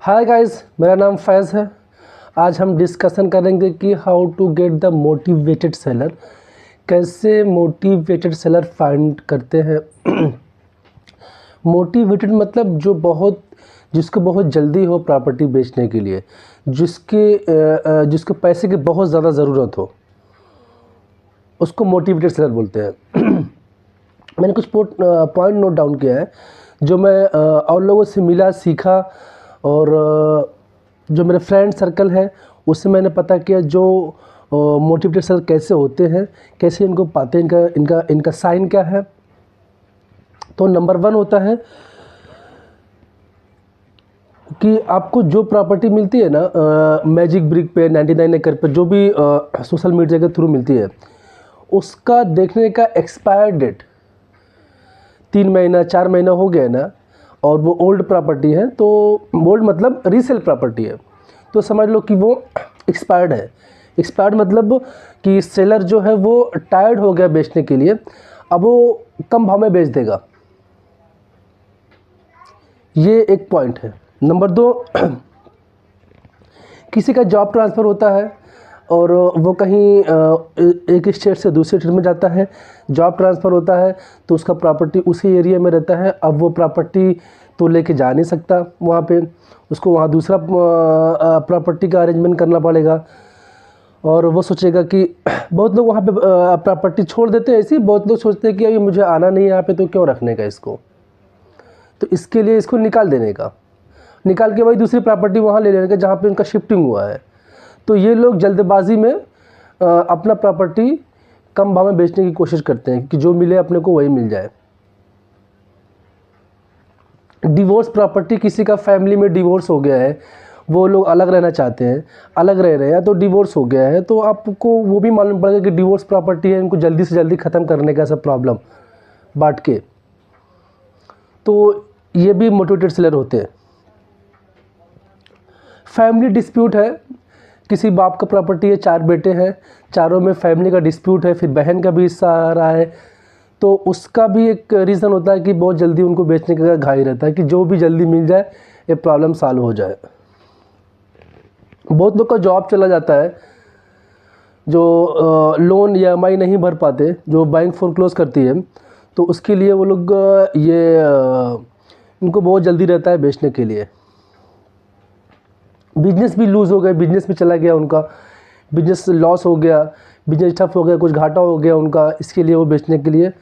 Hi guys, मेरा नाम फैज़ है। आज हम डिस्कशन करेंगे कि how to get the motivated seller. कैसे मोटिवेटेड सेलर फाइंड करते हैं। मोटिवेटेड मतलब जिसको बहुत जल्दी हो प्रॉपर्टी बेचने के लिए, जिसको पैसे की बहुत ज़्यादा ज़रूरत हो, उसको मोटिवेटेड सेलर बोलते हैं। मैंने कुछ पॉइंट नोट डाउन किया है जो मैं और लोगों से मिला, सीखा, और जो मेरे फ्रेंड सर्कल है उससे मैंने पता किया जो मोटिवेटेड सेलर कैसे होते हैं, कैसे इनको पाते हैं, इनका साइन क्या है। तो नंबर 1 होता है कि आपको जो प्रॉपर्टी मिलती है ना मैजिक ब्रिक पे, 99 एकड़ पे, जो भी सोशल मीडिया के थ्रू मिलती है, उसका देखने का एक्सपायर डेट 3 महीना 4 महीना हो गया है ना, और वो ओल्ड प्रॉपर्टी है, तो ओल्ड मतलब रीसेल प्रॉपर्टी है, तो समझ लो कि वो एक्सपायर्ड है। एक्सपायर्ड मतलब कि सेलर जो है वो टायर्ड हो गया बेचने के लिए, अब वो कम भाव में बेच देगा। ये एक पॉइंट है। नंबर 2, किसी का जॉब ट्रांसफ़र होता है और वो कहीं एक स्टेट से दूसरे स्टेट में जाता है, जॉब ट्रांसफ़र होता है, तो उसका प्रॉपर्टी उसी एरिया में रहता है। अब वो प्रॉपर्टी तो लेके जा नहीं सकता वहाँ पे, उसको वहाँ दूसरा प्रॉपर्टी का अरेंजमेंट करना पड़ेगा। और वो सोचेगा कि बहुत लोग वहाँ पे प्रॉपर्टी छोड़ देते हैं ऐसे ही। बहुत लोग सोचते हैं कि अभी मुझे आना नहीं है यहाँ पे, तो क्यों रखने का इसको, तो इसके लिए इसको निकाल देने का, निकाल के वही दूसरी प्रॉपर्टी वहाँ ले लेने का जहाँ पे उनका शिफ्टिंग हुआ है। तो ये लोग जल्दबाजी में अपना प्रॉपर्टी कम भाव में बेचने की कोशिश करते हैं कि जो मिले अपने को वही मिल जाए। डिवोर्स प्रॉपर्टी, किसी का फैमिली में डिवोर्स हो गया है, वो लोग अलग रहना चाहते हैं, अलग रह रहे हैं, तो डिवोर्स हो गया है, तो आपको वो भी मालूम पड़ेगा कि डिवोर्स प्रॉपर्टी है, इनको जल्दी से जल्दी ख़त्म करने का सब प्रॉब्लम बांट के, तो ये भी मोटिवेटेड सेलर होते हैं। फैमिली डिस्प्यूट है, किसी बाप का प्रॉपर्टी है, 4 बेटे हैं, चारों में फैमिली का डिस्प्यूट है, फिर बहन का भी हिस्सा आ रहा है, तो उसका भी एक रीज़न होता है कि बहुत जल्दी उनको बेचने का घाई रहता है कि जो भी जल्दी मिल जाए, ये प्रॉब्लम सॉल्व हो जाए। बहुत लोग का जॉब चला जाता है, जो लोन EMI नहीं भर पाते, जो बैंक फोरक्लोज करती है, तो उसके लिए वो लोग इनको बहुत जल्दी रहता है बेचने के लिए। बिजनेस भी लूज़ हो गए, बिजनेस भी चला गया उनका, बिजनेस लॉस हो गया, बिजनेस ठप हो गया, कुछ घाटा हो गया उनका, इसके लिए वो बेचने के लिए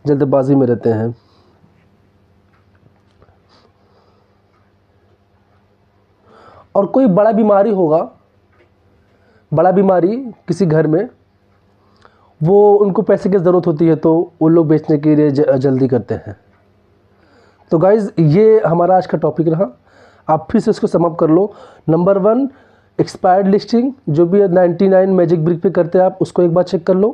जल्दबाजी में रहते हैं। और कोई बड़ा बीमारी होगा, बड़ा बीमारी किसी घर में, वो उनको पैसे की ज़रूरत होती है, तो वो लोग बेचने के लिए जल्दी करते हैं। तो गाइज़, ये हमारा आज का टॉपिक रहा। आप फिर से इसको समअप कर लो। नंबर 1, एक्सपायर्ड लिस्टिंग, जो भी 99 मैजिक ब्रिक पे करते हैं आप, उसको एक बार चेक कर लो,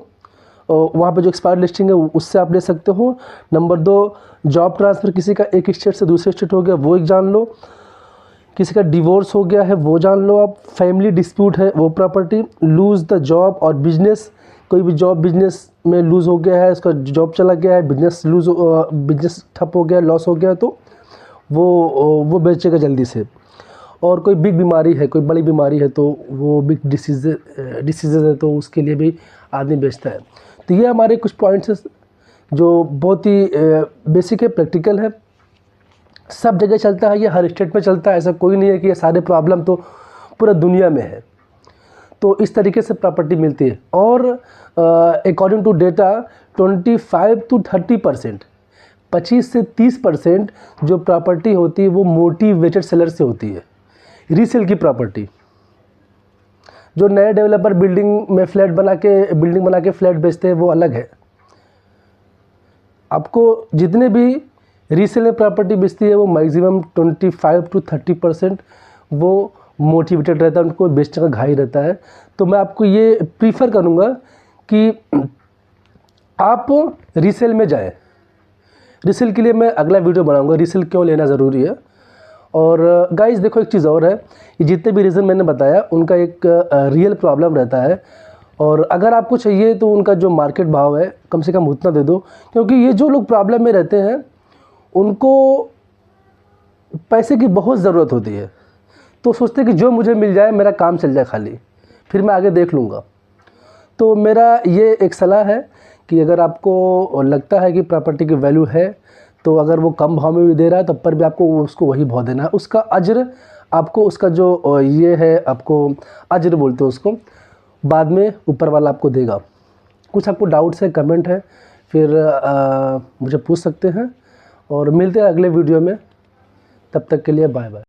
और वहाँ पे जो एक्सपायर्ड लिस्टिंग है उससे आप ले सकते हो। नंबर 2, जॉब ट्रांसफ़र, किसी का एक स्टेट से दूसरे स्टेट हो गया, वो एक जान लो। किसी का डिवोर्स हो गया है, वो जान लो आप। फैमिली डिस्प्यूट है, वो प्रॉपर्टी। लूज़ द जॉब और बिजनेस, कोई भी जॉब बिजनेस में लूज़ हो गया है, उसका जॉब चला गया है, बिजनेस ठप हो गया, लॉस हो गया, तो वो बेचेगा जल्दी से। और कोई बिग बीमारी है, कोई बड़ी बीमारी है, तो वो बिग डिसीज़ है, तो उसके लिए भी आदमी बेचता है। तो ये हमारे कुछ पॉइंट्स हैं जो बहुत ही बेसिक है, प्रैक्टिकल है, सब जगह चलता है, ये हर स्टेट में चलता है। ऐसा कोई नहीं है कि ये सारे प्रॉब्लम तो पूरा दुनिया में है। तो इस तरीके से प्रॉपर्टी मिलती है। और अकॉर्डिंग टू डेटा 25 to 30%, 25 से 30% जो प्रॉपर्टी होती है वो मोटिवेटेड सेलर से होती है। रीसेल की प्रॉपर्टी, जो नए डेवलपर बिल्डिंग बना के फ्लैट बेचते हैं, वो अलग है। आपको जितने भी रीसेल में प्रॉपर्टी बेचती है, वो मैक्सिमम 25 to 30% वो मोटिवेटेड रहता है, उनको बेचने का घाई रहता है। तो मैं आपको ये प्रीफर करूँगा कि आप रीसेल में जाएं। रीसेल के लिए मैं अगला वीडियो बनाऊंगा, रीसेल क्यों लेना ज़रूरी है। और गाइस देखो, एक चीज़ और है, ये जितने भी रीज़न मैंने बताया उनका एक रियल प्रॉब्लम रहता है, और अगर आपको चाहिए तो उनका जो मार्केट भाव है कम से कम उतना दे दो, क्योंकि ये जो लोग प्रॉब्लम में रहते हैं उनको पैसे की बहुत ज़रूरत होती है। तो सोचते हैं कि जो मुझे मिल जाए, मेरा काम चल जाए खाली, फिर मैं आगे देख लूँगा। तो मेरा ये एक सलाह है कि अगर आपको लगता है कि प्रॉपर्टी की वैल्यू है, तो अगर वो कम भाव में भी दे रहा है तब पर भी आपको उसको वही भाव देना है। उसका अज्र आपको, उसका जो ये है, आपको अज्र बोलते हैं उसको, बाद में ऊपर वाला आपको देगा। कुछ आपको डाउट्स है, कमेंट है, फिर मुझे पूछ सकते हैं, और मिलते हैं अगले वीडियो में। तब तक के लिए बाय बाय।